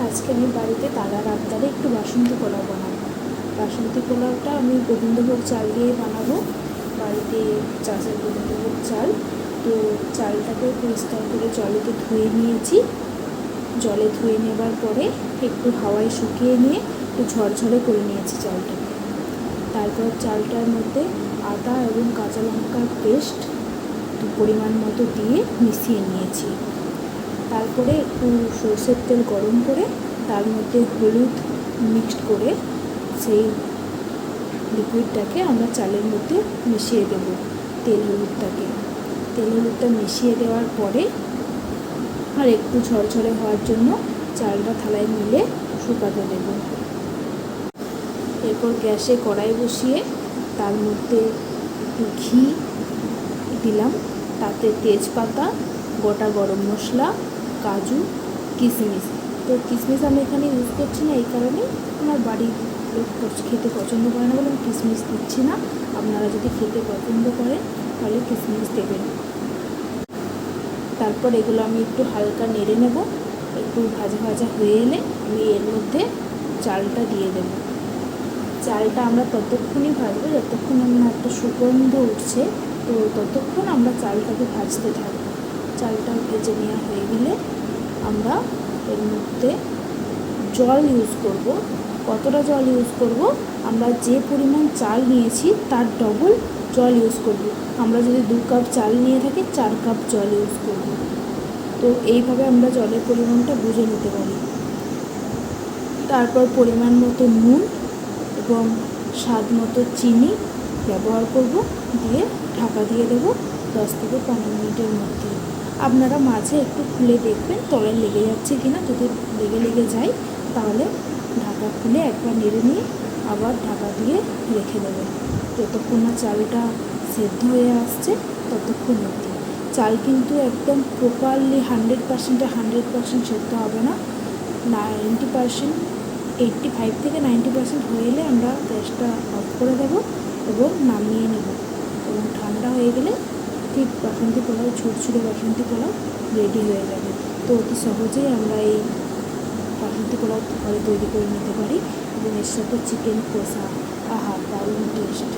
আজকে আমি বাড়িতে দাদার আবদারে একটু বাসন্তী পোলাও বানাবো। বাসন্তী পোলাওটা আমি গোবিন্দভোগ চাল দিয়ে বানাবো। বাড়িতে চাষের গোবিন্দভোগ চাল, তো চালটাকে পরিষ্কার করে জলেতে ধুয়ে নিয়েছি। জলে ধুয়ে নেবার পরে একটু হাওয়ায় শুকিয়ে নিয়ে একটু ঝরঝরে করে নিয়েছি চালটাকে। তারপর চালটার মধ্যে আদা এবং কাঁচা লঙ্কার পেস্ট পরিমাণ মতো দিয়ে মিশিয়ে নিয়েছি। তারপরে একটু সরষের তেল গরম করে তার মধ্যে হলুদ মিক্সড করে সেই লিকুইডটাকে আমরা চালের মধ্যে মিশিয়ে দেব। তেল হলুদটা মিশিয়ে দেওয়ার পরে আর একটু ঝরঝরে হওয়ার জন্য চালটা থালায় মিলে শুকাতে দেব। এরপর গ্যাসে কড়াই বসিয়ে তার মধ্যে একটু ঘি দিলাম, তাতে তেজপাতা, গোটা গরম মশলা, কাজু, কিশমিশ। তো কিশমিশ আমি এখানে ইউজ করছি না, এই কারণে আমার বাড়ির লোক খেতে পছন্দ করে না বলে আমি কিশমিশ দিচ্ছি না। আপনারা যদি খেতে পছন্দ করেন তাহলে কিশমিশ দেবেন। তারপর এগুলো আমি একটু হালকা নেড়ে নেব। একটু ভাজা ভাজা হয়ে এলে আমি এর মধ্যে চালটা দিয়ে দেব। চালটা আমরা ততক্ষণই ভাজবো যতক্ষণ না একটা সুগন্ধ উঠছে, তো ততক্ষণ আমরা চালটাকে ভাজতে থাকবো। চালটা ভেজে নেওয়া হয়ে গেলে আমরা এর মধ্যে জল ইউজ করব। কতটা জল ইউজ করব? আমরা যে পরিমাণ চাল নিয়েছি তার ডবল জল ইউজ করব। আমরা যদি 2 কাপ চাল নিয়ে থাকি 4 কাপ জল ইউজ করব। তো এইভাবে আমরা জলের পরিমাণটা বুঝে নিতে পারি। তারপর পরিমাণ মতো নুন এবং স্বাদ মতো চিনি ব্যবহার করব, দিয়ে ঢাকা দিয়ে দেবো 10 থেকে 15 মিনিটের মধ্যে। আপনারা মাঝে একটু খুলে দেখবেন তলায় লেগে যাচ্ছে কিনা। যদি লেগে যায় তাহলে ঢাকা খুলে একবার নেড়ে নিয়ে আবার ঢাকা দিয়ে রেখে দেবেন যতক্ষণ না চালটা সেদ্ধ হয়ে আসছে ততক্ষণ অবধি। চাল কিন্তু একদম প্রপারলি 100% সেদ্ধ হবে না, 90%, 85 থেকে 90% হয়ে এলে আমরা গ্যাসটা অফ করে দেবো এবং নামিয়ে নেব। এবং ঠান্ডা হয়ে গেলে ঠিক বাসন্তী পোলাও, ঝুরঝুরে বাসন্তী পোলাও রেডি হয়ে যাবে। তো অতি সহজেই আমরা এই বাসন্তী পোলাও ঘরে তৈরি করে নিতে পারি এবং এর সাথে চিকেন কষা, আহা দারুণ টেস্ট।